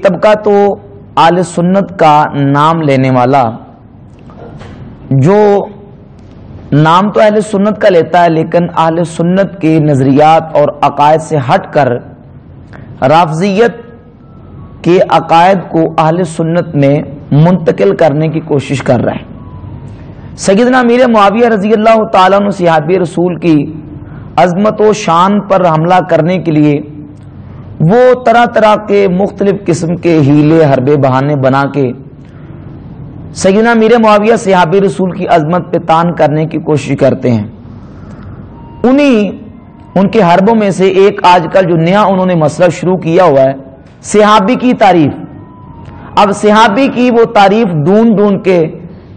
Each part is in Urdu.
طبقہ تو اہل سنت کا نام لینے والا، جو نام تو اہل سنت کا لیتا ہے لیکن اہل سنت کے نظریات اور عقائد سے ہٹ کر رافضیت کے عقائد کو اہل سنت میں منتقل کرنے کی کوشش کر رہا ہے۔ سیدنا امیر معاویہ رضی اللہ تعالیٰ عنہ صحابی رسول کی عظمت و شان پر حملہ کرنے کے لیے وہ طرح طرح کے مختلف قسم کے ہیلے حربے بہانے بنا کے سیدنا امیر معاویہ صحابی رسول کی عظمت پہ تان کرنے کی کوشش کرتے ہیں۔ ان کے حربوں میں سے ایک آج کل جو نیا انہوں نے مسئلہ شروع کیا ہوا ہے، صحابی کی تعریف۔ اب صحابی کی وہ تعریف ڈھونڈ کے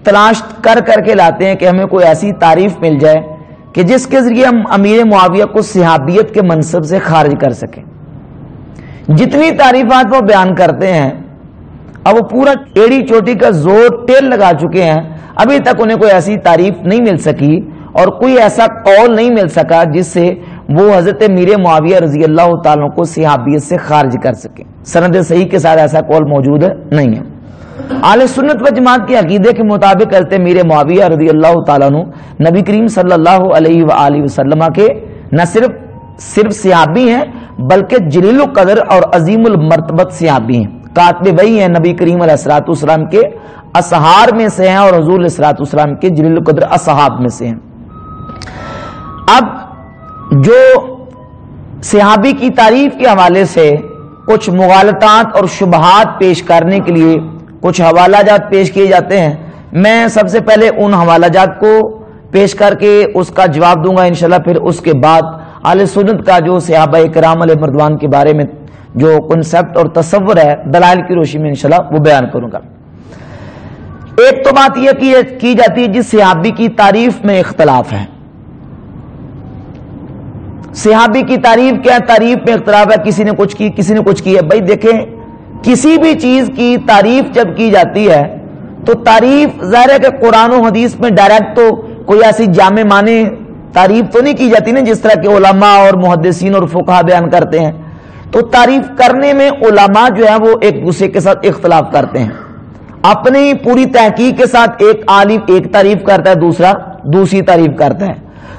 تلاش کر کے لاتے ہیں کہ ہمیں کوئی ایسی تعریف مل جائے کہ جس کے ذریعے ہم امیر معاویہ کو صحابیت کے منصب سے خارج کر سکیں۔ جتنی تعریفات وہ بیان کرتے ہیں، اب وہ پورا ایڑی چوٹی کا زور ٹیل لگا چکے ہیں، ابھی تک انہیں کوئی ایسی تعریف نہیں مل سکی اور کوئی ایسا قول نہیں مل سکا جس سے وہ حضرت امیر معاویہ رضی اللہ تعالیٰ کو صحابیت سے خارج کر سکیں۔ سند صحیح کے ساتھ ایسا قول موجود نہیں ہے۔ اہل سنت و جماعت کے عقیدے کے مطابق حضرت امیر معاویہ رضی اللہ تعالیٰ عنہ نبی کریم صلی اللہ علیہ وآلہ وسلم کے نہ صرف صحابی ہیں بلکہ جلیل القدر اور عظیم المرتبت صحابی ہیں۔ کاتب وہی ہیں، نبی کریم علیہ الصلوۃ والسلام کے اصحار میں سے ہیں اور حضور علیہ الصلوۃ والسلام کے جلیل القدر اصحاب میں سے ہیں۔ اب جو صحابی کی تعریف کے حوالے سے کچھ مغالطات اور شبہات پیش کرنے کے لیے کچھ حوالہ جات پیش کیے جاتے ہیں، میں سب سے پہلے ان حوالہ جات کو پیش کر کے اس کا جواب دوں گا انشاءاللہ، پھر اس کے بعد اہل سنت کا جو صحابہ کرام علیہ رضوان کے بارے میں جو کنسپٹ اور تصور ہے دلائل کی روشنی میں انشاءاللہ وہ بیان کروں گا۔ ایک تو بات یہ کی جاتی ہے جس صحابی کی تعریف میں اختلاف ہے۔ صحابی کی تعریف کیا ہے؟ تعریف میں اختلاف ہے، کسی نے کچھ کی کسی نے کچھ کی ہے۔ بھائی دیکھیں، کسی بھی چیز کی تعریف جب کی جاتی ہے تو تعریف ظاہر ہے کہ قرآن و حدیث میں ڈائریکٹ تو کوئی ایسی جامع معنی تعریف تو نہیں کی جاتی نا، جس طرح کہ علماء اور محدثین اور فقہا بیان کرتے ہیں۔ تو تعریف کرنے میں علماء جو ہے وہ ایک دوسرے کے ساتھ اختلاف کرتے ہیں۔ اپنی پوری تحقیق کے ساتھ ایک عالم ایک تعریف کرتا ہے، دوسرا دوسری تعریف کرتا ہے۔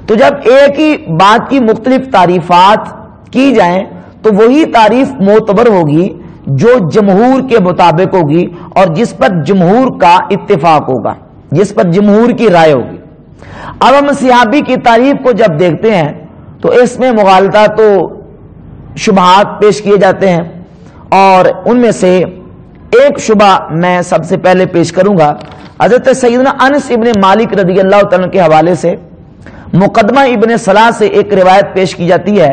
تو جب ایک ہی بات کی مختلف تعریفات کی جائیں تو وہی تعریف معتبر ہوگی جو جمہور کے مطابق ہوگی اور جس پر جمہور کا اتفاق ہوگا، جس پر جمہور کی رائے ہوگی۔ اب ہم صحابی کی تعریف کو جب دیکھتے ہیں تو اس میں مغالطات تو شبہات پیش کیے جاتے ہیں، اور ان میں سے ایک شبہ میں سب سے پہلے پیش کروں گا۔ حضرت سیدنا انس ابن مالک رضی اللہ تعالیٰ کے حوالے سے مقدمہ ابن صلاح سے ایک روایت پیش کی جاتی ہے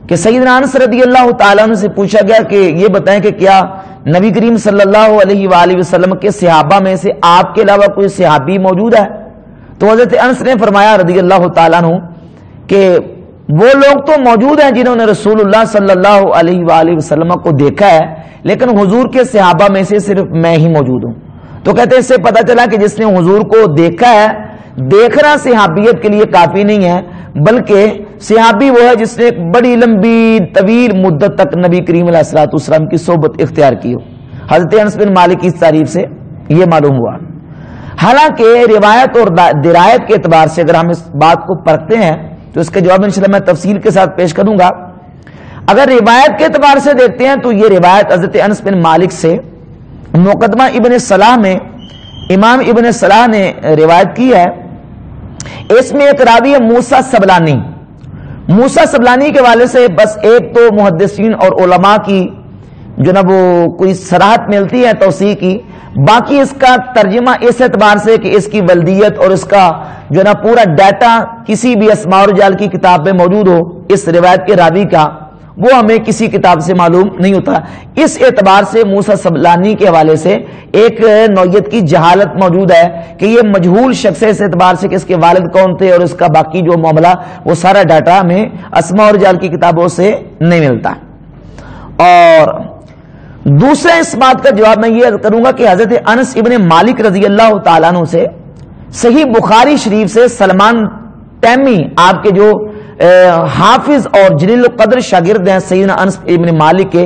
کہ سیدنا انس رضی اللہ تعالیٰ عنہ سے پوچھا گیا کہ یہ بتائیں کہ کیا نبی کریم صلی اللہ علیہ وآلہ وسلم کے صحابہ میں سے آپ کے علاوہ کوئی صحابی موجود ہے؟ تو حضرت انس نے فرمایا رضی اللہ تعالیٰ عنہ کہ وہ لوگ تو موجود ہیں جنہوں نے رسول اللہ صلی اللہ علیہ وآلہ وسلم کو دیکھا ہے، لیکن حضور کے صحابہ میں سے صرف میں ہی موجود ہوں۔ تو کہتے ہیں اس سے پتہ چلا کہ جس نے حضور کو دیکھا ہے، دیکھنا صحابیت کے لیے کافی نہیں ہے، بلکہ صحابی وہ ہے جس نے ایک بڑی لمبی طویل مدت تک نبی کریم علیہ الصلوۃ والسلام کی صحبت اختیار کی ہو۔ حضرت انس بن مالک کی تعریف سے یہ معلوم ہوا۔ حالانکہ روایت اور درایت کے اعتبار سے اگر ہم اس بات کو پرکھتے ہیں تو اس کے جواب انشاءاللہ میں تفصیل کے ساتھ پیش کروں گا۔ اگر روایت کے اعتبار سے دیکھتے ہیں تو یہ روایت حضرت انس بن مالک سے مقدمہ ابن صلاح میں امام ابن صلاح نے روایت کی ہے۔ اس میں ایک راوی ہے موسیٰ سبلانی۔ موسیٰ سبلانی کے والے سے بس ایک تو محدثین اور علماء کی جو نا وہ کوئی صراحت ملتی ہے توثیق کی، باقی اس کا ترجمہ اس اعتبار سے کہ اس کی ولدیت اور اس کا جو نا پورا ڈیٹا کسی بھی اسماء الرجال کی کتاب میں موجود ہو، اس روایت کے راوی کا وہ ہمیں کسی کتاب سے معلوم نہیں ہوتا۔ اس اعتبار سے موسیٰ سبلانی کے حوالے سے ایک نوعیت کی جہالت موجود ہے کہ یہ مجہول شخص ہے، اس اعتبار سے کہ اس کے والد کون تھے اور اس کا باقی جو معاملہ وہ سارا ڈاٹا ہمیں اسماء الرجال کی کتابوں سے نہیں ملتا۔ اور دوسرا اس بات کا جواب میں یہ کروں گا کہ حضرت انس ابن مالک رضی اللہ تعالیٰ عنہ سے صحیح بخاری شریف سے سلمان تیمی آپ کے جو حافظ اور جلیل القدر شاگرد ہیں سیدنا انس ابن مالک کے،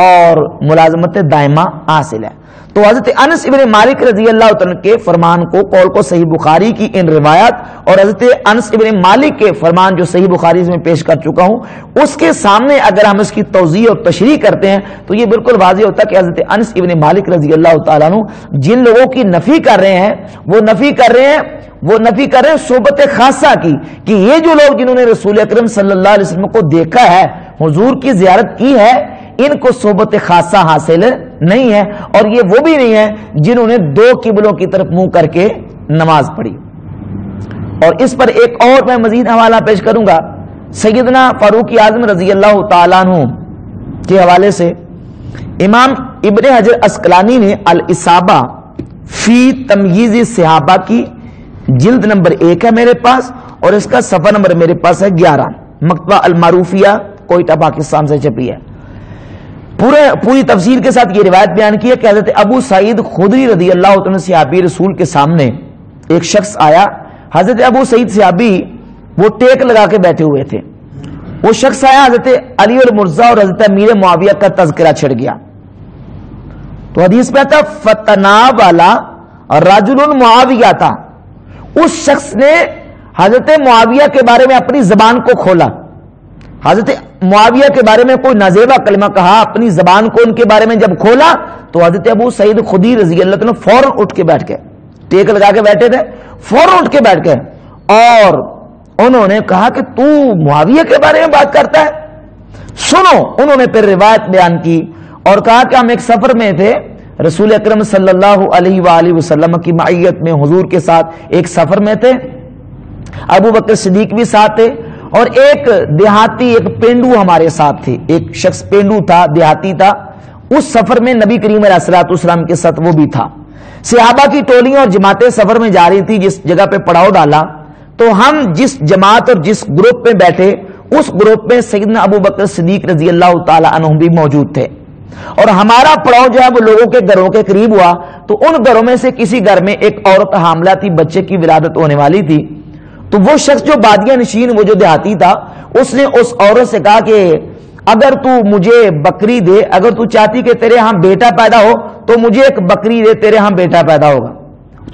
اور ملازمت دائمہ حاصل ہے۔ تو حضرت انس ابن مالک رضی اللہ تعالیٰ کے فرمان کو، قول کو صحیح بخاری کی ان روایات اور حضرت انس ابن مالک کے فرمان جو صحیح بخاری میں پیش کر چکا ہوں، اس کے سامنے اگر ہم اس کی توضیح اور تشریح کرتے ہیں تو یہ بالکل واضح ہوتا ہے کہ حضرت انس ابن مالک رضی اللہ تعالیٰ عنہ جن لوگوں کی نفی کر رہے ہیں وہ نفی کر رہے ہیں صحبت خاصہ کی، کہ یہ جو لوگ جنہوں نے رسول اکرم صلی اللہ علیہ وسلم کو دیکھا ہے، حضور کی زیارت کی ہے، ان کو صحبت خاصہ حاصل نہیں ہے، اور یہ وہ بھی نہیں ہے جنہوں نے دو قبلوں کی طرف منہ کر کے نماز پڑھی۔ اور اس پر ایک اور میں مزید حوالہ پیش کروں گا سیدنا فاروق اعظم رضی اللہ تعالیٰ عنہ کے حوالے سے۔ امام ابن حجر عسقلانی نے الاصابہ فی تمییز صحابہ کی جلد نمبر 1 ہے میرے پاس، اور اس کا صفحہ نمبر میرے پاس ہے 11، مکتبہ المعروفیہ کوئٹہ پاکستان سے چھپی ہے۔ پوری تفسیر کے ساتھ یہ روایت بیان کی ہے کہ حضرت ابو سعید خدری رضی اللہ عنہ صحابی رسول کے سامنے ایک شخص آیا۔ حضرت ابو سعید صحابی وہ ٹیک لگا کے بیٹھے ہوئے تھے، وہ شخص آیا، حضرت علی المرزا اور حضرت امیر معاویہ کا تذکرہ چھڑ گیا۔ تو حدیث میں آتا فتنا والا رجل معاویہ تھا، اس شخص نے حضرت معاویہ کے بارے میں اپنی زبان کو کھولا، حضرت معاویہ کے بارے میں کوئی نازیبہ کلمہ کہا، اپنی زبان کو ان کے بارے میں جب کھولا تو حضرت ابو سعید خدری رضی اللہ عنہ فوراً اٹھ کے بیٹھ گئے، ٹیک لگا کے بیٹھے تھے، فوراً اٹھ کے بیٹھ گئے اور انہوں نے کہا کہ تو معاویہ کے بارے میں بات کرتا ہے، سنو۔ انہوں نے پھر روایت بیان کی اور کہا کہ ہم ایک سفر میں تھے، رسول اکرم صلی اللہ علیہ وآلہ وسلم کی معیت میں حضور کے ساتھ ایک سفر میں تھے، ابو بکر صدیق بھی ساتھ تھے، اور ایک دیہاتی، ایک پینڈو ہمارے ساتھ تھے، ایک شخص پینڈو تھا، دیہاتی تھا۔ اس سفر میں نبی کریم علیہ الصلوۃ والسلام کے ساتھ وہ بھی تھا۔ صحابہ کی ٹولیاں اور جماعتیں سفر میں جا رہی تھی، جس جگہ پہ پڑاؤ ڈالا تو ہم جس جماعت اور جس گروپ میں بیٹھے اس گروپ میں سیدنا ابو بکر صدیق رضی اللہ تعالی عنہ بھی موجود تھے، اور ہمارا پڑاؤ جو ہے وہ لوگوں کے گھروں کے قریب ہوا تو ان گھروں میں سے کسی گھر میں ایک عورت حاملہ تھی، بچے کی ولادت ہونے والی تھی۔ تو وہ شخص جو بادیہ نشین، وہ جو دیہاتی تھا، اس نے اس عورت سے کہا کہ اگر تو مجھے بکری دے، اگر تو چاہتی کہ تیرے ہاں بیٹا پیدا ہو تو مجھے ایک بکری دے، تیرے ہاں بیٹا پیدا ہوگا۔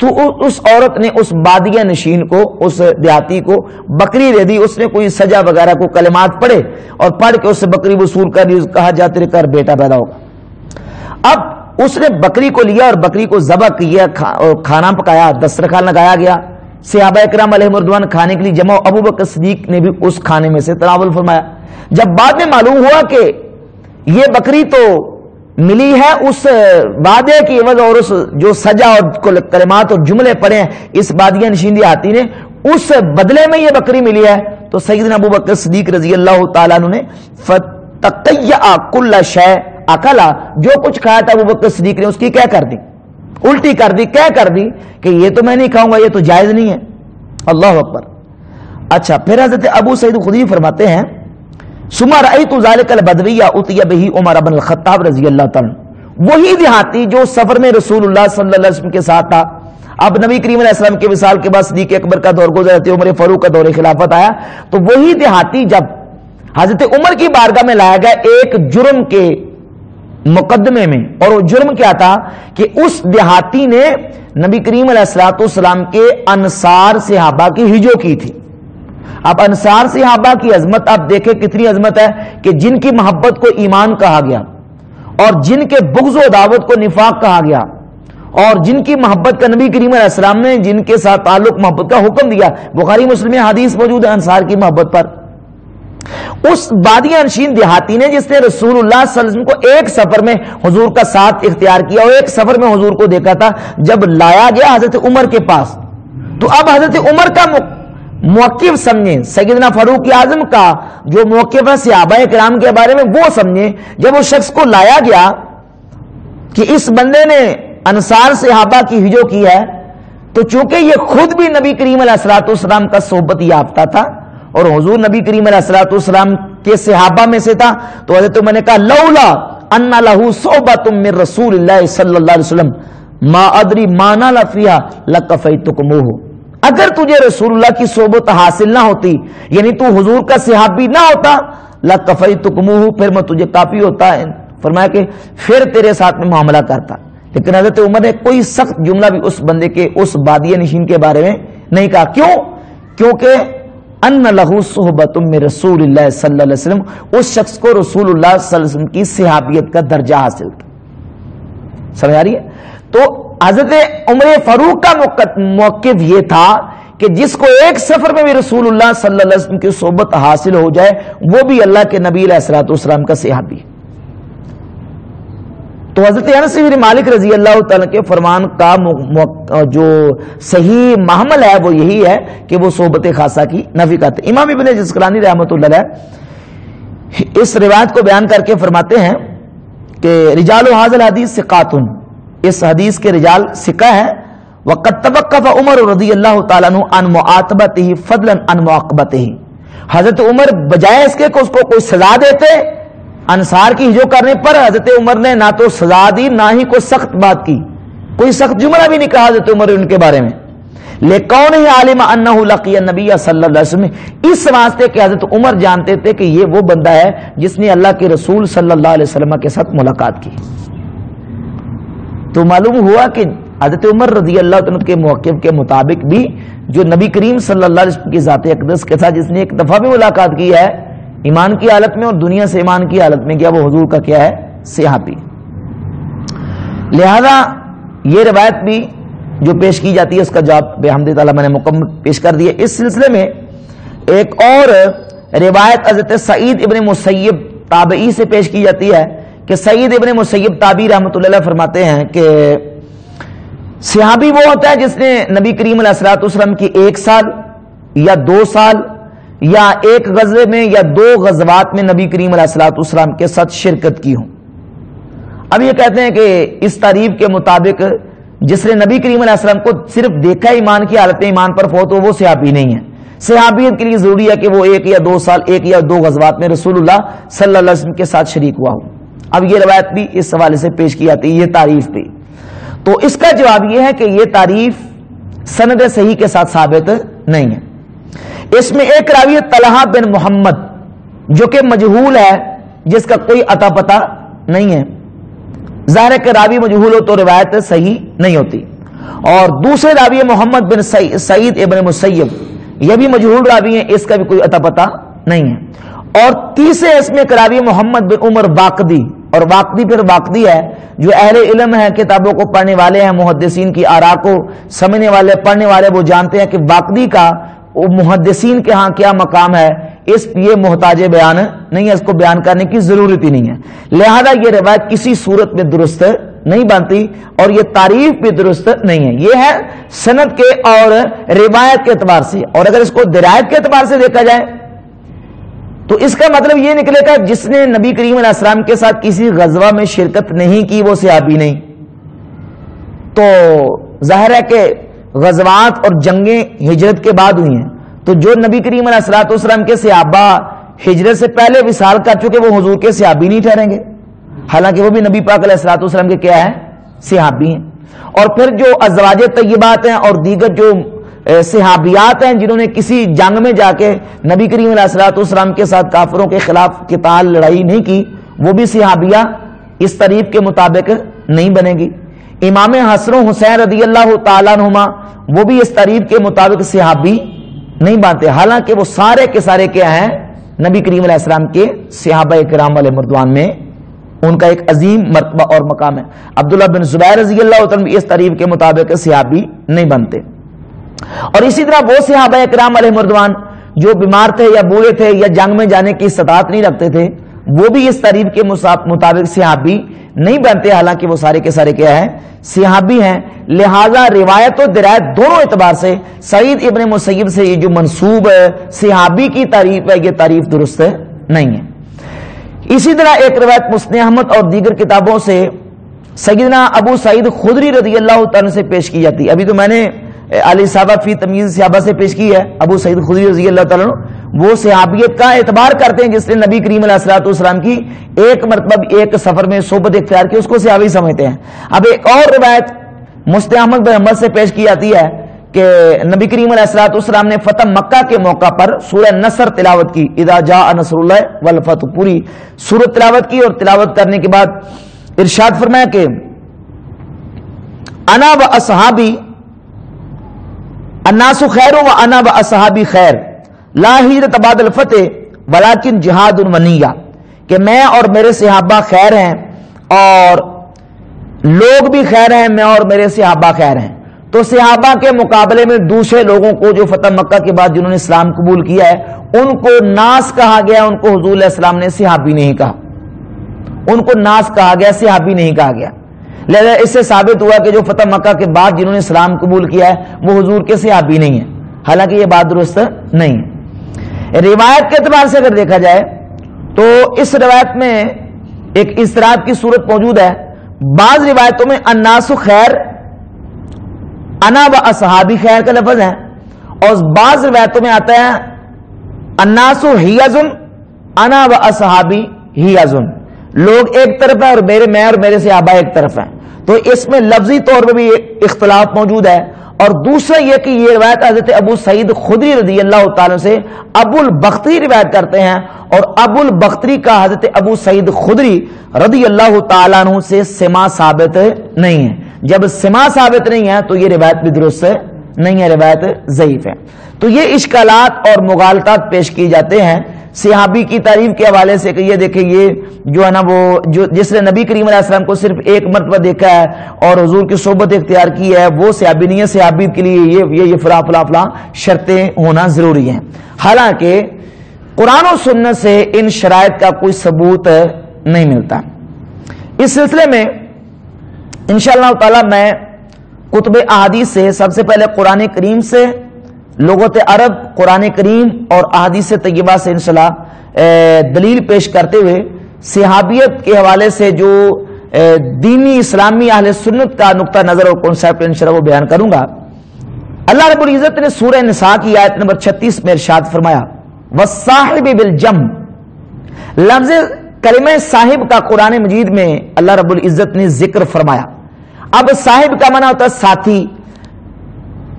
تو اس عورت نے اس بادیہ نشین کو، اس دیہاتی کو بکری دے دی۔ اس نے کوئی سجا وغیرہ کو کلمات پڑھے اور پڑھ کے اس سے بکری وصول کر دی، کہا جا تیرے گھر بیٹا پیدا ہوگا۔ اب اس نے بکری کو لیا اور بکری کو ذبح کیا اور کھانا پکایا، دسترخوان لگایا گیا، صحابہ اکرام علیہ مردوان کھانے کے لیے جمع، ابو بکر صدیق نے بھی اس کھانے میں سے تناول فرمایا۔ جب بعد میں معلوم ہوا کہ یہ بکری تو ملی ہے اس وعدے کی عوض اور اس جو سجا اور کلمات اور جملے پڑھے ہیں اس بادیہ نشین دیہاتی نے، اس بدلے میں یہ بکری ملی ہے، تو سیدنا ابو بکر صدیق رضی اللہ تعالیٰ عنہ نے فتقیع کل شیء اکلا، جو کچھ کھایا تھا ابو بکر صدیق نے اس کی کیا کر دی، الٹی کر دی، کیا کر دی کہ یہ تو میں نہیں کھاؤں گا، یہ تو جائز نہیں ہے۔ اللہ اکبر۔ اچھا، پھر حضرت ابو سعید خدری فرماتے ہیں ثم رأیت ذلک البدوی اتی بہ عمر بن الخطاب رضی اللہ تعالیٰ، وہی دیہاتی جو سفر میں رسول اللہ صلی اللہ علیہ وسلم کے ساتھ تھا۔ اب نبی کریم علیہ السلام کے وصال کے بعد صدیق اکبر کا دور گزرتے عمر فاروق کا دور خلافت آیا، تو وہی دیہاتی جب حضرت عمر کی بارگاہ میں لایا گیا ایک جرم کے مقدمے میں، اور وہ جرم کیا تھا کہ اس دیہاتی نے نبی کریم علیہ الصلوۃ والسلام کے انصار صحابہ کی ہجو کی تھی۔ اب انصار صحابہ کی عظمت آپ دیکھیں کتنی عظمت ہے کہ جن کی محبت کو ایمان کہا گیا اور جن کے بغض و عداوت کو نفاق کہا گیا، اور جن کی محبت کا نبی کریم علیہ السلام نے جن کے ساتھ تعلق محبت کا حکم دیا، بخاری مسلم میں حدیث موجود ہے انصار کی محبت پر۔ اس بادیہ نشین دیہاتی نے جس نے رسول اللہ صلی اللہ علیہ وسلم کو ایک سفر میں حضور کا ساتھ اختیار کیا اور ایک سفر میں حضور کو دیکھا تھا، جب لایا گیا حضرت عمر کے پاس تو اب حضرت عمر کا موقف سمجھیں، سیدنا فاروق اعظم کا جو موقف ہے صحابہ کرام کے بارے میں وہ سمجھیں۔ جب اس شخص کو لایا گیا کہ اس بندے نے انصار صحابہ کی ہجو کی ہے، تو چونکہ یہ خود بھی نبی کریم علیہ الصلوۃ والسلام کا صحبت یافتہ تھا اور حضور نبی کریم علیہ الصلوۃ والسلام کے صحابہ میں سے تھا، تو حضرت عمر نے کہا لولا ان لہ صحبۃ من رسول اللہ صلی اللہ علیہ وسلم ما ادری ما نال فیھا لکفیتکموہ، اگر تجھے رسول اللہ کی صحبت حاصل نہ ہوتی، یعنی تو حضور کا صحابی نہ ہوتا، لکفیتکموہ، پھر میں تجھے کافی ہوتا ہے فرمایا کہ پھر تیرے ساتھ میں معاملہ کرتا. لیکن حضرت عمر نے کوئی سخت جملہ بھی اس بندے کے, اس بادیہ نشین کے بارے میں نہیں کہا. کیوں؟ کیونکہ ان لہو صحبت من رسول اللہ صلی اللہ علیہ وسلم, اس شخص کو رسول اللہ صلی اللہ علیہ وسلم کی صحابیت کا درجہ حاصل تھا. سمجھ آ رہی ہے؟ تو حضرت عمر فاروق کا موقف یہ تھا کہ جس کو ایک سفر میں بھی رسول اللہ صلی اللہ علیہ وسلم کی صحبت حاصل ہو جائے وہ بھی اللہ کے نبی علیہ الصلوۃ والسلام کا صحابی. تو حضرت انس بن مالک رضی اللہ تعالیٰ کے فرمان کا جو صحیح محمل ہے وہ یہی ہے کہ وہ صحبت خاصہ کی نفی کرتے. امام ابن جسکرانی رحمۃ اللہ علیہ اس روایت کو بیان کر کے فرماتے ہیں کہ رجال ھذا الحدیث ثقات, اس حدیث کے رجال ثقہ ہے. وقد توقف عمر رضی اللہ تعالیٰ عنہ عن معاتبتہ فضلا عن معاقبتہ, حضرت عمر بجائے اس کے کہ اس کو کوئی سزا دیتے انصار کی ہجو کرنے پر, حضرت عمر نے نہ تو سزا دی نہ ہی کوئی سخت بات کی, کوئی سخت جملہ بھی نہیں کہا حضرت عمر ان کے بارے میں. لِقَوْنِهِ عَلِمَ أَنَّهُ لَقِيَ النَّبِيَّ صلی اللہ علیہ وسلم, اس واسطے کہ حضرت عمر جانتے تھے کہ یہ وہ بندہ ہے جس نے اللہ کے رسول صلی اللہ علیہ وسلم کے ساتھ ملاقات کی. تو معلوم ہوا کہ حضرت عمر رضی اللہ عنہ کے موقف کے مطابق بھی جو نبی کریم صلی اللہ علیہ وسلم کی ذات اقدس کے ساتھ جس نے ایک دفعہ بھی ملاقات کی ہے ایمان کی حالت میں اور دنیا سے ایمان کی حالت میں, کیا وہ حضور کا کیا ہے صحابی. لہذا یہ روایت بھی جو پیش کی جاتی ہے اس کا جواب بحمد تعالیٰ میں نے مکمل پیش کر دیا. اس سلسلے میں ایک اور روایت حضرت سعید ابن مسیب تابعی سے پیش کی جاتی ہے کہ سعید ابن مسیب تابعی رحمۃ اللہ علیہ فرماتے ہیں کہ صحابی وہ ہوتا ہے جس نے نبی کریم علیہ الصلوۃ والسلام کی 1 سال یا 2 سال یا ایک غزوے میں یا 2 غزوات میں نبی کریم علیہ الصلوۃ والسلام کے ساتھ شرکت کی ہوں. اب یہ کہتے ہیں کہ اس تعریف کے مطابق جس نے نبی کریم علیہ السلام کو صرف دیکھا ایمان کی حالت میں ایمان پر فوت ہو وہ صحابی نہیں ہے. صحابیت کے لیے ضروری ہے کہ وہ 1 یا 2 سال 1 یا 2 غزوات میں رسول اللہ صلی اللہ علیہ وسلم کے ساتھ شریک ہوا ہوں. اب یہ روایت بھی اس حوالے سے پیش کی جاتی ہے, یہ تعریف بھی. تو اس کا جواب یہ ہے کہ یہ تعریف سند صحیح کے ساتھ ثابت نہیں ہے. اس میں ایک راوی طلحہ بن محمد جو کہ مجہول ہے, جس کا کوئی عطا پتہ نہیں ہے. ظاہر ہے کہ راوی مجہول ہو تو روایت صحیح نہیں ہوتی. اور دوسرے راوی محمد بن سعید ابن مسیب, یہ بھی مجہول راوی ہیں, اس کا بھی کوئی عطا پتہ نہیں ہے. اور تیسرے اس میں راوی محمد بن عمر واقدی, اور واقدی پھر واقدی ہے جو اہل علم ہے, کتابوں کو پڑھنے والے ہیں, محدثین کی آراء کو سمجھنے والے پڑھنے والے وہ جانتے ہیں کہ واقدی کا محدثین کے ہاں کیا مقام ہے. یہ محتاج بیان نہیں ہے, اس کو بیان کرنے کی ضرورت ہی نہیں ہے. لہذا یہ روایت کسی صورت میں درست نہیں بنتی اور یہ تعریف بھی درست نہیں ہے. یہ ہے سند کے اور روایت کے اعتبار سے. اور اگر اس کو درایت کے اعتبار سے دیکھا جائے تو اس کا مطلب یہ نکلے گا جس نے نبی کریم علیہ السلام کے ساتھ کسی غزوہ میں شرکت نہیں کی وہ صحابی نہیں. تو ظاہر ہے کہ غزوات اور جنگیں ہجرت کے بعد ہوئی ہیں, تو جو نبی کریم علیہ الصلوۃ والسلام کے صحابہ ہجرت سے پہلے وصال کر چکے وہ حضور کے صحابی نہیں ٹھہریں گے, حالانکہ وہ بھی نبی پاک علیہ الصلوۃ والسلام کے کیا ہے صحابی ہیں. اور پھر جو ازواج طیبات ہیں اور دیگر جو صحابیات ہیں جنہوں نے کسی جنگ میں جا کے نبی کریم علیہ الصلوۃ والسلام کے ساتھ کافروں کے خلاف قتال لڑائی نہیں کی, وہ بھی صحابیہ اس تعریف کے مطابق نہیں بنے گی. امام حسن و حسین رضی اللہ تعالیٰ عنہما وہ بھی اس تعریف کے مطابق صحابی نہیں بنتے, حالانکہ وہ سارے کے سارے کیا ہیں نبی کریم علیہ السلام کے صحابہ کرام علیہ مردوان میں ان کا ایک عظیم مرتبہ اور مقام ہے. عبداللہ بن زبیر رضی اللہ تعالیٰ اس تعریف کے مطابق صحابی نہیں بنتے. اور اسی طرح وہ صحابہ کرام علیہ مردوان جو بیمار تھے یا بوڑھے تھے یا جنگ میں جانے کی استطاعت نہیں رکھتے تھے وہ بھی اس تعریف کے مطابق صحابی نہیں بنتے, حالانکہ وہ سارے کے سارے کیا ہیں صحابی ہیں. لہذا روایت و درایت دونوں اعتبار سے سعید ابن مسیب سے یہ جو منسوب صحابی کی تعریف ہے یہ تعریف درست نہیں ہے. اسی طرح ایک روایت مسند احمد اور دیگر کتابوں سے سیدنا ابو سعید خدری رضی اللہ تعالیٰ سے پیش کی جاتی ہے. ابھی تو میں نے علی صحابہ فی تمیز صحابہ سے پیش کی ہے. ابو سعید خدری رضی اللہ تعالیٰ وہ صحابیت کا اعتبار کرتے ہیں جس نے نبی کریم علیہ الصلوۃ والسلام کی ایک مرتبہ ایک سفر میں صحبت اختیار کی, اس کو صحابی سمجھتے ہیں. اب ایک اور روایت مسند احمد بن حنبل سے پیش کی جاتی ہے کہ نبی کریم علیہ الصلوۃ والسلام نے فتح مکہ کے موقع پر سورہ نصر تلاوت کی، اذا جاء نصر اللہ والفتح، پوری سورت تلاوت کی، اور تلاوت کرنے کے بعد ارشاد فرمایا کہ انا و اصحابی الناس خیر و انا و اصحابی خیر لا ہجرت بعد الفتح ولکن جہاد و نیہ، کہ میں اور میرے صحابہ خیر ہیں اور لوگ بھی خیر ہیں، میں اور میرے صحابہ خیر ہیں۔ تو صحابہ کے مقابلے میں دوسرے لوگوں کو جو فتح مکہ کے بعد جنہوں نے اسلام قبول کیا ہے ان کو ناس کہا گیا، ان کو حضور علیہ السلام نے صحابی نہیں کہا، ان کو ناس کہا گیا، صحابی نہیں کہا گیا۔ لہذا اس سے ثابت ہوا کہ جو فتح مکہ کے بعد جنہوں نے اسلام قبول کیا ہے وہ حضور کے صحابی نہیں ہیں، حالانکہ یہ بات درست نہیں ہے۔ روایت کے اعتبار سے اگر دیکھا جائے تو اس روایت میں ایک اضطراب کی صورت موجود ہے۔ بعض روایتوں میں الناس خیر، انا و اصحابی خیر کا لفظ ہے، اور بعض روایتوں میں آتا ہے الناس ہیزن انا و اصحابی ہیزن، لوگ ایک طرف ہیں اور میں اور میرے صحابہ ایک طرف ہیں۔ تو اس میں لفظی طور پر بھی اختلاف موجود ہے۔ اور دوسرا یہ کہ یہ روایت حضرت ابو سعید خدری رضی اللہ تعالیٰ سے ابو البختری روایت کرتے ہیں، اور ابو البختری کا حضرت ابو سعید خدری رضی اللہ تعالیٰ عنہ سے سما ثابت نہیں ہے۔ جب سما ثابت نہیں ہے تو یہ روایت بھی درست نہیں ہے، روایت ضعیف ہے۔ تو یہ اشکالات اور مغالطات پیش کیے جاتے ہیں صحابی کی تعریف کے حوالے سے کہ یہ دیکھیں یہ جو ہے نا وہ جو جس نے نبی کریم علیہ السلام کو صرف ایک مرتبہ دیکھا ہے اور حضور کی صحبت اختیار کی ہے وہ صحابی نہیں ہے، صحابی کے لیے یہ فلاں فلاں فلاں شرطیں ہونا ضروری ہیں۔ حالانکہ قرآن و سنت سے ان شرائط کا کوئی ثبوت نہیں ملتا۔ اس سلسلے میں انشاءاللہ تعالی میں کتب احادیث سے سب سے پہلے قرآن کریم سے، لغت عرب، قرآن کریم اور احادیث طیبہ سے انشاءاللہ دلیل پیش کرتے ہوئے صحابیت کے حوالے سے جو دینی اسلامی اہل سنت کا نقطہ نظر اور کانسیپٹ انشاءاللہ وہ بیان کروں گا۔ اللہ رب العزت نے سورہ نساء کی آیت نمبر 36 میں ارشاد فرمایا والصاحب بالجنب، لفظ کلمہ صاحب کا قرآن مجید میں اللہ رب العزت نے ذکر فرمایا۔ اب صاحب کا معنی ہوتا ہے ساتھی۔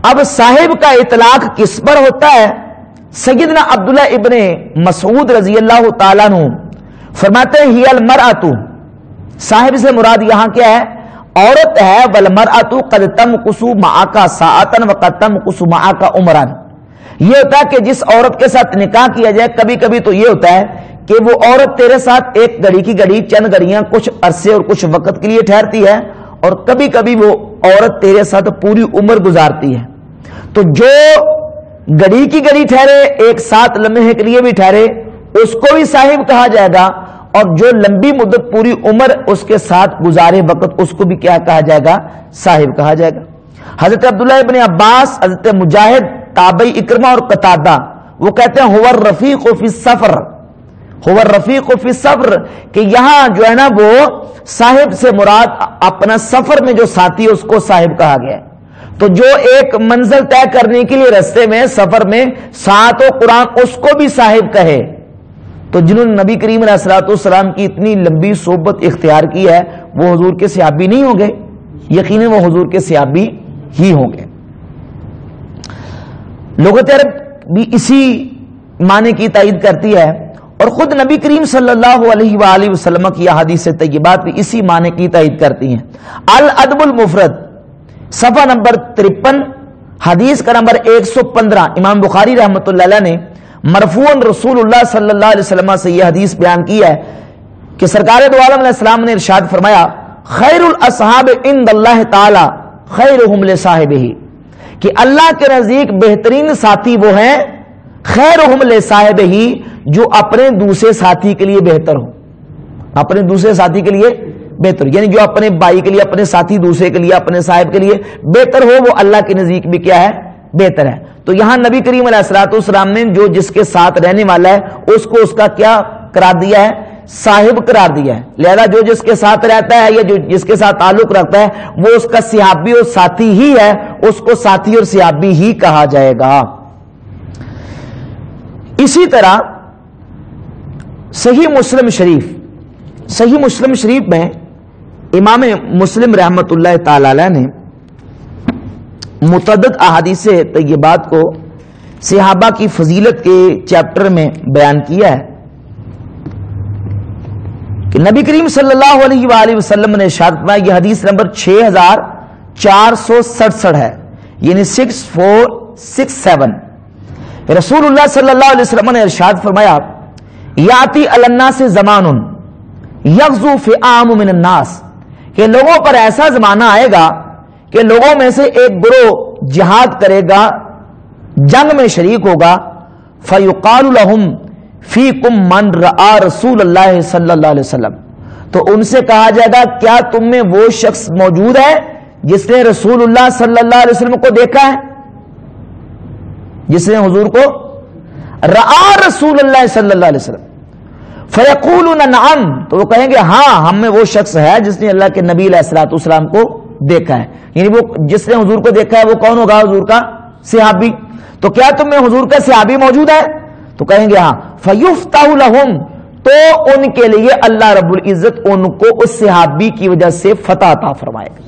اب صاحب کا اطلاق کس پر ہوتا ہے؟ سیدنا عبداللہ ابن مسعود رضی اللہ تعالیٰ عنہ فرماتے ہیں ہی المرأۃ، صاحب سے مراد یہاں کیا ہے؟ عورت ہے، والمرأۃ قد تمکث معک ساعۃ وقد تمکث معک عمرا۔ یہ ہوتا ہے کہ جس عورت کے ساتھ نکاح کیا جائے، کبھی کبھی تو یہ ہوتا ہے کہ وہ عورت تیرے ساتھ ایک گھڑی کی گھڑی، چند گھڑیاں، کچھ عرصے اور کچھ وقت کے لیے ٹھہرتی ہے، اور کبھی کبھی وہ عورت تیرے ساتھ پوری عمر گزارتی ہے۔ تو جو گھڑی کی گھڑی ٹھہرے، ایک ساتھ لمحے کے لیے بھی ٹھہرے، اس کو بھی صاحب کہا جائے گا، اور جو لمبی مدت پوری عمر اس کے ساتھ گزارے وقت، اس کو بھی کیا کہا جائے گا؟ صاحب کہا جائے گا۔ حضرت عبداللہ ابن عباس، حضرت مجاہد، تابعی اکرمہ اور قتادہ وہ کہتے ہیں هو الرفیق فی السفر، هو الرفیق فی السفر، کہ یہاں جو ہے نا وہ صاحب سے مراد اپنا سفر میں جو ساتھی ہے اس کو صاحب کہا گیا ہے۔ تو جو ایک منزل طے کرنے کے لیے رستے میں سفر میں ساتھ و قرآن، اس کو بھی صاحب کہے۔ تو جنہوں نے نبی کریم علیہ الصلوۃ والسلام کی اتنی لمبی صحبت اختیار کی ہے وہ حضور کے صحابی نہیں ہوں گے، یقیناً وہ حضور کے صحابی ہی ہوں گے۔ لغت عرب بھی اسی معنی کی تائید کرتی ہے، اور خود نبی کریم صلی اللہ علیہ وآلہ وسلم کی احادیث طیبات بھی اسی معنی کی تائید کرتی ہیں۔ الادب المفرد صفحہ نمبر 53، حدیث کا نمبر 115، امام بخاری رحمۃ اللہ علیہ نے مرفوعاً رسول اللہ صلی اللہ علیہ وسلم سے یہ حدیث بیان کی ہے کہ سرکار دو عالم علیہ السلام نے ارشاد فرمایا خیر الاصحاب عند اللہ تعالی خیرہم لصاحبہ، کہ اللہ کے نزدیک بہترین ساتھی وہ ہیں خیرہم لصاحبہ، جو اپنے دوسرے ساتھی کے لیے بہتر ہو، اپنے دوسرے ساتھی کے لیے بہتر، یعنی جو اپنے بھائی کے لیے، اپنے ساتھی دوسرے کے لیے، اپنے صاحب کے لیے بہتر ہو، وہ اللہ کے نزدیک بھی کیا ہے؟ بہتر ہے۔ تو یہاں نبی کریم علیہ الصلوۃ والسلام نے جو جس کے ساتھ رہنے والا ہے اس کو اس کا کیا قرار دیا ہے؟ صاحب قرار دیا ہے۔ لہذا جو جس کے ساتھ رہتا ہے یا جو جس کے ساتھ تعلق رکھتا ہے وہ اس کا صحابی اور ساتھی ہی ہے، اس کو ساتھی اور صحابی ہی کہا جائے گا۔ اسی طرح صحیح مسلم شریف میں امام مسلم رحمت اللہ تعالی علیہ نے متعدد احادیث طیبات کو صحابہ کی فضیلت کے چیپٹر میں بیان کیا ہے کہ نبی کریم صلی اللہ علیہ وآلہ وسلم نے ارشاد فرمایا، یہ حدیث نمبر 6467 ہے، یعنی 6467. رسول اللہ صلی اللہ علیہ وسلم نے ارشاد فرمایا، یاتی علی الناس زمان یغزو فئام من الناس، کہ لوگوں پر ایسا زمانہ آئے گا کہ لوگوں میں سے ایک گروہ جہاد کرے گا، جنگ میں شریک ہوگا، فیقال لہم فیکم من رآ رسول اللہ صلی اللہ علیہ وسلم، تو ان سے کہا جائے گا کیا تم میں وہ شخص موجود ہے جس نے رسول اللہ صلی اللہ علیہ وسلم کو دیکھا ہے، جس نے حضور کو رآ رسول اللہ صلی اللہ علیہ وسلم. فیقولون نعم، تو وہ کہیں گے ہاں ہم میں وہ شخص ہے جس نے اللہ کے نبی علیہ الصلوۃ والسلام کو دیکھا ہے. یعنی وہ جس نے حضور کو دیکھا ہے وہ کون ہوگا؟ حضور کا صحابی. تو کیا تم میں حضور کا صحابی موجود ہے؟ تو کہیں گے ہاں. فیفتح لہم، تو ان کے لیے اللہ رب العزت ان کو اس صحابی کی وجہ سے فتح عطا فرمائے گا.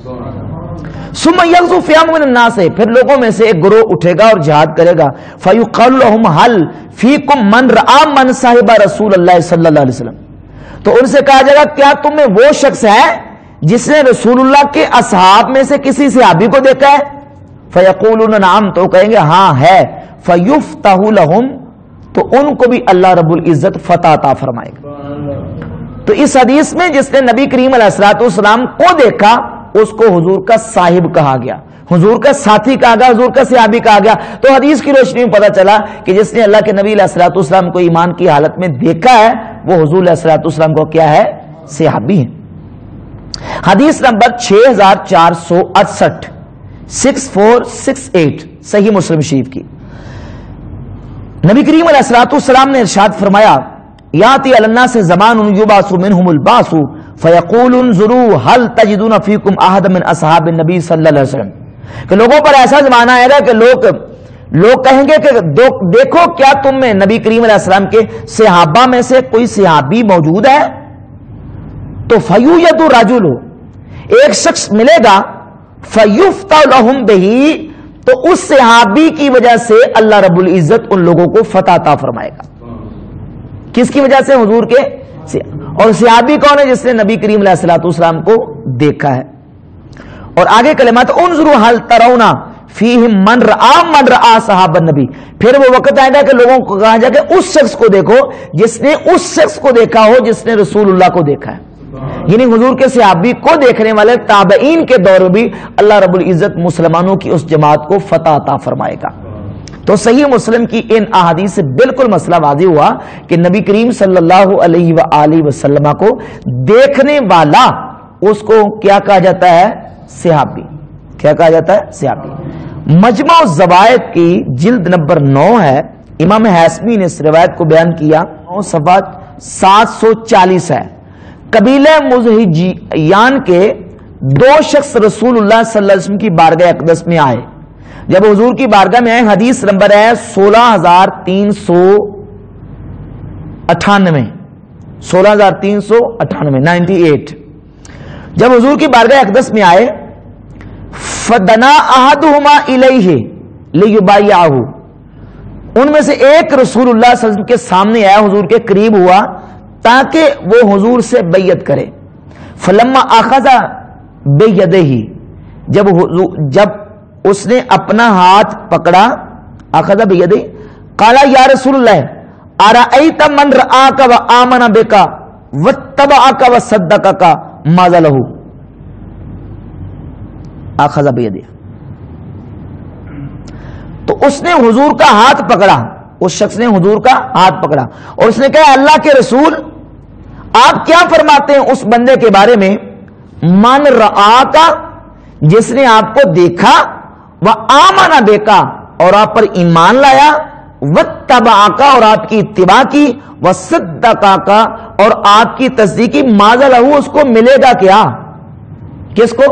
ثم یغزو فئام من الناس، پھر لوگوں میں سے ایک گروہ اٹھے گا اور جہاد کرے گا. فیقال لہم هل فیکم من رآ من صاحب رسول اللہ صلی اللہ علیہ وسلم، تو ان سے کہا جائے گا کیا تم میں وہ شخص ہے جس نے رسول اللہ کے اصحاب میں سے کسی صحابی کو دیکھا ہے؟ فیقولون نعم، تو کہیں گے ہاں ہے. فیفتح لہم، تو ان کو بھی اللہ رب العزت فتح عطا فرمائے گا. تو اس حدیث میں جس نے نبی کریم علیہ الصلوۃ والسلام کو دیکھا اس کو حضور کا صاحب کہا گیا، حضور کا ساتھی کہا گیا، حضور کا صحابی کہا گیا. تو حدیث کی روشنی میں پتہ چلا کہ جس نے اللہ کے نبی علیہ الصلوۃ والسلام کو ایمان کی حالت میں دیکھا ہے وہ حضور علیہ الصلوۃ والسلام کو کیا ہے؟ صحابی ہے. حدیث نمبر 6468 6468 صحیح مسلم شریف کی. نبی کریم علیہ الصلوۃ والسلام نے ارشاد فرمایا، یاتی علی الناس زمان یبعث منہم البعث فیقول انظروا هل تجدون فیکم احد من اصحاب النبی صلی اللہ علیہ وسلم، کہ لوگوں پر ایسا زمانہ آئے گا کہ لوگ کہیں گے کہ دیکھو کیا تم میں نبی کریم علیہ السلام کے صحابہ میں سے کوئی صحابی موجود ہے؟ تو فیوجد رجل، ایک شخص ملے گا، فیفتح لہم بہ، تو اس صحابی کی وجہ سے اللہ رب العزت ان لوگوں کو فتح عطا فرمائے گا. کس کی وجہ سے؟ حضور کے. اور صحابی کون ہے؟ جس نے نبی کریم علیہ الصلوۃ والسلام کو دیکھا ہے. اور آگے کلمات انظروا هل ترون فیہم من رآ صحابہ النبی، پھر وہ وقت آئے گا کہ لوگوں کو کہا جائے کہ اس شخص کو دیکھو جس نے اس شخص کو دیکھا ہو جس نے رسول اللہ کو دیکھا ہے. یعنی حضور کے صحابی کو دیکھنے والے تابعین کے دور میں بھی اللہ رب العزت مسلمانوں کی اس جماعت کو فتح عطا فرمائے گا. تو صحیح مسلم کی ان احادیث سے بالکل مسئلہ واضح ہوا کہ نبی کریم صلی اللہ علیہ وآلہ وسلم کو دیکھنے والا اس کو کیا کہا جاتا ہے؟ صحابی. کیا کہا جاتا ہے؟ صحابی. مجمع الزوائد کی جلد نمبر 9 ہے، امام حیثمی نے اس روایت کو بیان کیا، صفحہ 740 ہے. قبیلہ مزہجیان کے 2 شخص رسول اللہ صلی اللہ علیہ وسلم کی بارگاہ اقدس میں آئے. جب حضور کی بارگاہ میں آئے، حدیث نمبر ہے 16398 98. جب حضور کی بارگاہ اقدس میں آئے، فدنا احدہما الیہ لیبایعہ، ان میں سے ایک رسول اللہ صلی اللہ علیہ وسلم کے سامنے آیا، حضور کے قریب ہوا تاکہ وہ حضور سے بیعت کرے. فلما اخذ بیدہ، جب اس نے اپنا ہاتھ پکڑا، اخذ بیدہ، قال یا رسول اللہ ارأیت من رآک وآمن بک واتبعک وصدقک ماذا لہ. اخذ بیدہ، تو اس نے حضور کا ہاتھ پکڑا، اس شخص نے حضور کا ہاتھ پکڑا اور اس نے کہا اللہ کے رسول آپ کیا فرماتے ہیں اس بندے کے بارے میں؟ من رآک، جس نے آپ کو دیکھا، وآمن بک، اور آپ پر ایمان لایا، واتبعک، اور آپ کی اتباع کی، وصدقک، اور آپ کی تصدیق کی، ماذا لہ، اس کو ملے گا کیا؟ کس کو؟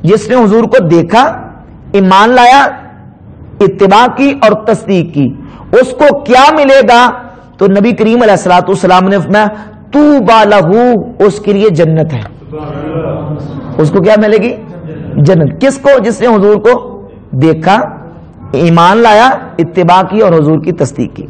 جس نے حضور کو دیکھا، ایمان لایا، اتباع کی اور تصدیق کی، اس کو کیا ملے گا؟ تو نبی کریم علیہ الصلوۃ والسلام نے فرمایا طوبی لہ، اس کے لیے جنت ہے. اس کو کیا ملے گی؟ جنت. کس کو؟ جس نے حضور کو دیکھا, ایمان لایا, اتباع کی اور حضور کی تصدیق کی.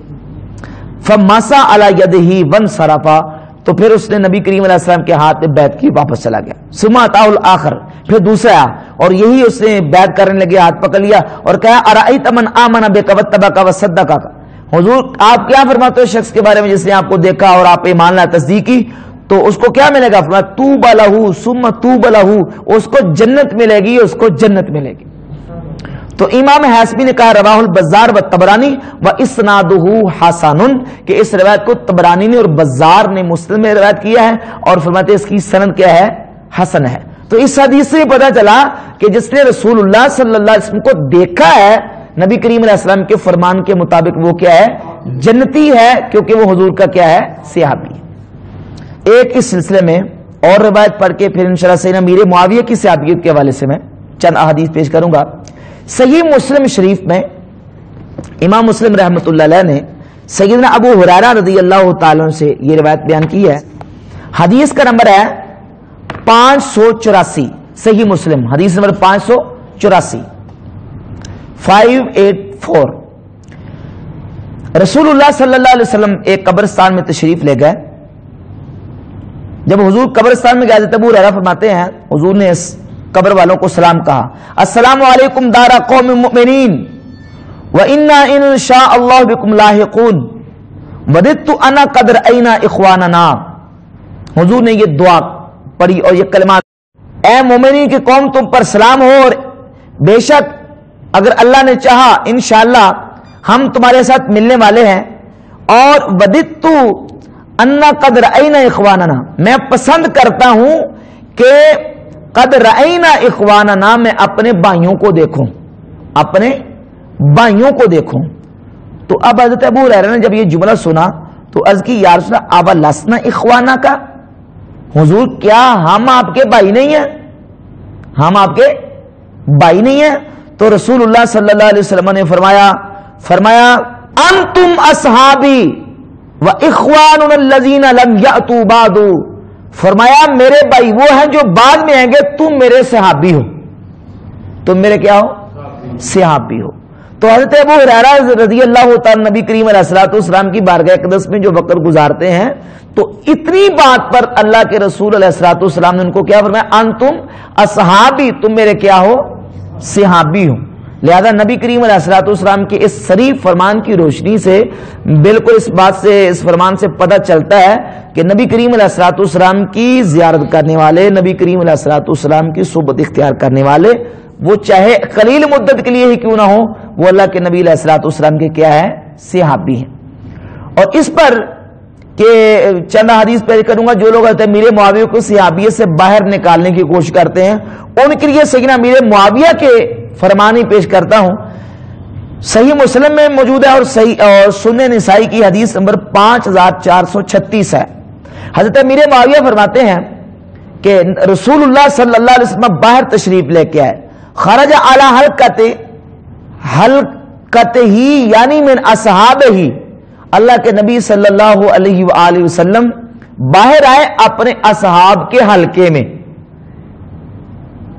فمسا علی یدہ وانصرفا, تو پھر اس نے نبی کریم علیہ السلام کے ہاتھ میں بیعت کی, واپس چلا گیا. ثم اتاه الاخر, پھر دوسرا آیا اور یہی اس نے بیعت کرنے لگے, ہاتھ پکڑ لیا اور کہا ارأیت من آمن بک واتبعک وصدقک, حضور آپ کیا فرماتے ہو شخص کے بارے میں جس نے آپ کو دیکھا اور آپ ایمان لایا, تصدیق کی, تو اس کو کیا ملے گا؟ فرمایا طوبی لہ ثم طوبی لہ, اس کو جنت ملے گی, اس کو جنت ملے گی. تو امام حاسمی نے کہا رواہ البزار و طبرانی و اسنادہ حسن, کہ اس روایت کو طبرانی نے اور بزار نے مسلم میں روایت کیا ہے اور فرماتے ہیں اس کی سند کیا ہے؟ حسن ہے. تو اس حدیث سے پتہ چلا کہ جس نے رسول اللہ صلی اللہ علیہ وسلم کو دیکھا ہے نبی کریم علیہ السلام کے فرمان کے مطابق وہ کیا ہے؟ جنتی ہے, کیونکہ وہ حضور کا کیا ہے؟ صحابی. ایک اس سلسلے میں اور روایت پڑھ کے پھر انشاءاللہ سیدنا امیر معاویہ کی صحابیت کے حوالے سے میں چند احادیث پیش کروں گا. صحیح مسلم شریف میں امام مسلم رحمۃ اللہ علیہ نے سیدنا ابو ہریرہ رضی اللہ تعالیٰ عنہ سے یہ روایت بیان کی ہے. حدیث کا نمبر ہے 584, صحیح مسلم حدیث نمبر 584 584. رسول اللہ صلی اللہ علیہ وسلم ایک قبرستان میں تشریف لے گئے. جب حضور قبرستان میں گئے حضرت ابو ہریرہ فرماتے ہیں حضور نے اس قبر والوں کو سلام کہا, السلام علیکم دار قوم مؤمنین وانا ان شاء اللہ بکم لاحقون وددت انا قد رأینا اخواننا. حضور نے یہ دعا پڑھی اور یہ کلمات, اے مومنین کی قوم تم پر سلام ہو, اور بے شک اگر اللہ نے چاہا انشاءاللہ ہم تمہارے ساتھ ملنے والے ہیں, اور وددت انا قد رأینا اخواننا, میں پسند کرتا ہوں کہ قد رأینا اخواننا, میں اپنے بھائیوں کو دیکھوں, اپنے بھائیوں کو دیکھوں. تو اب حضرت ابو ہریرہ نے جب یہ جملہ سنا تو عرض کی یا رسول اللہ اوا لسنا اخوانا کا, حضور کیا ہم آپ کے بھائی نہیں ہیں؟ ہم آپ کے بھائی نہیں ہیں؟ تو رسول اللہ صلی اللہ علیہ وسلم نے فرمایا انتم اصحابی و اخواننا الذین لم یأتوا بعد, فرمایا میرے بھائی وہ ہیں جو بعد میں آئیں گے, تم میرے صحابی ہو, تم میرے کیا ہو؟ صحابی ہو. تو حضرت ابو ہریرہ رضی اللہ تعالی نبی کریم علیہ الصلوۃ والسلام کی بارگاہ اقدس میں جو وقت گزارتے ہیں, تو اتنی بات پر اللہ کے رسول علیہ الصلوۃ والسلام نے ان کو کیا فرمایا؟ انتم اصحابی, تم میرے کیا ہو؟ صحابی ہو. لہذا نبی کریم علیہ الصلوۃ والسلام کے اس شریف فرمان کی روشنی سے بالکل اس بات سے, اس فرمان سے پتہ چلتا ہے کہ نبی کریم علیہ الصلوۃ والسلام کی زیارت کرنے والے, نبی کریم علیہ الصلوۃ والسلام کی صحبت اختیار کرنے والے, وہ چاہے قلیل مدت کے لیے ہی کیوں نہ ہو, وہ اللہ کے نبی علیہ الصلوۃ والسلام کے کیا ہے؟ صحابی ہیں. اور اس پر کہ چند حدیث پیش کروں گا, جو لوگ کہتے ہیں امیر معاویہ کو صحابیت سے باہر نکالنے کی کوشش کرتے ہیں, ان کے لیے سیدنا امیر معاویہ کے فرمان ہی پیش کرتا ہوں. صحیح مسلم میں موجود ہے اور سنن نسائی کی حدیث نمبر 5436 ہے. حضرت امیر معاویہ فرماتے ہیں کہ رسول اللہ صلی اللہ علیہ وسلم باہر تشریف لے کے آئے, خرج علی حلقتہ یعنی من اصحابہ, اللہ کے نبی صلی اللہ علیہ وآلہ وسلم باہر آئے اپنے اصحاب کے حلقے میں,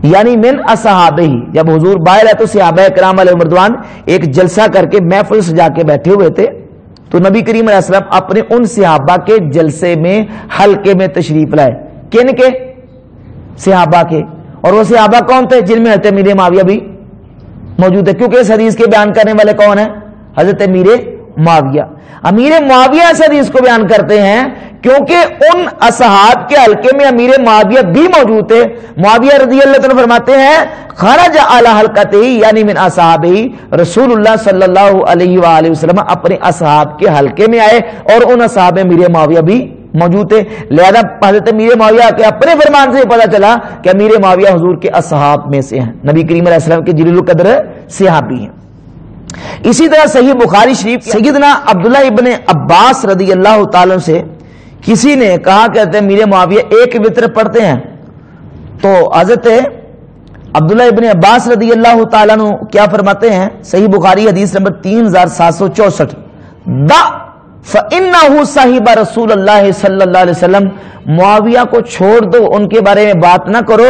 یعنی من اصحابہ. جب حضور باہر آئے تو صحابہ کرام علیہ مردوان ایک جلسہ کر کے محفل سجا کے بیٹھے ہوئے تھے, تو نبی کریم علیہ السلام اپنے ان صحابہ کے جلسے میں حلقے میں تشریف لائے. کن کے؟ صحابہ کے. اور وہ صحابہ کون تھے؟ جن میں حضرت امیر معاویہ بھی موجود ہے, کیونکہ اس حدیث کے بیان کرنے والے کون ہیں؟ حضرت امیر معاویہ. امیر معاویہ اس حدیث کو بیان کرتے ہیں کیونکہ ان اصحاب کے حلقے میں امیر معاویہ بھی موجود تھے. معاویہ رضی اللہ عنہ فرماتے ہیں خرج علی حلقتہ یعنی من اصحابہ, رسول اللہ صلی اللہ علیہ وآلہ وسلم اپنے اصحاب کے حلقے میں آئے اور ان اصحاب میں امیر معاویہ بھی موجود تھے. لہذا حضرت امیر معاویہ کے اپنے فرمان سے پتہ چلا کہ امیر معاویہ حضور کے اصحاب میں سے ہیں, نبی کریم علیہ السلام کے جلیل القدر صحابی ہیں. اسی طرح صحیح بخاری شریف سیدنا عبداللہ ابن عباس رضی اللہ تعالیٰ سے کسی نے کہا کہتے ہیں امیر معاویہ ایک وتر پڑھتے ہیں, تو حضرت عبداللہ ابن عباس رضی اللہ تعالیٰ عنہ کیا فرماتے ہیں؟ صحیح بخاری حدیث نمبر 3764, دا فَإِنَّهُ صَحِبَ رسول اللہ صلی اللہ علیہ وسلم, معاویہ کو چھوڑ دو, ان کے بارے میں بات نہ کرو,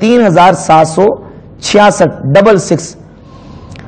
3766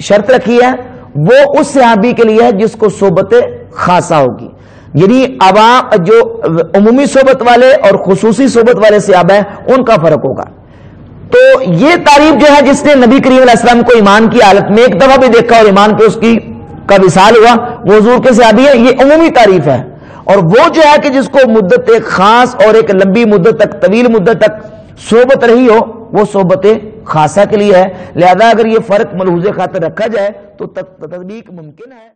شرط رکھی ہے وہ اس صحابی کے لیے ہے جس کو صحبت خاصہ ہوگی، یعنی عوام جو عمومی صحبت والے اور خصوصی صحبت والے صحابہ ہیں ان کا فرق ہوگا۔ تو یہ تعریف جو ہے جس نے نبی کریم علیہ السلام کو ایمان کی حالت میں ایک دفعہ بھی دیکھا اور ایمان پہ اس کا وصال ہوا وہ حضور کے صحابی ہے، یہ عمومی تعریف ہے۔ اور وہ جو ہے کہ جس کو مدت ایک خاص اور ایک لمبی مدت تک طویل مدت تک صحبت رہی ہو وہ صحبت خاصہ کے لیے ہے، لہذا اگر یہ فرق ملحوظ خاطر رکھا جائے تو تطبیق ممکن ہے۔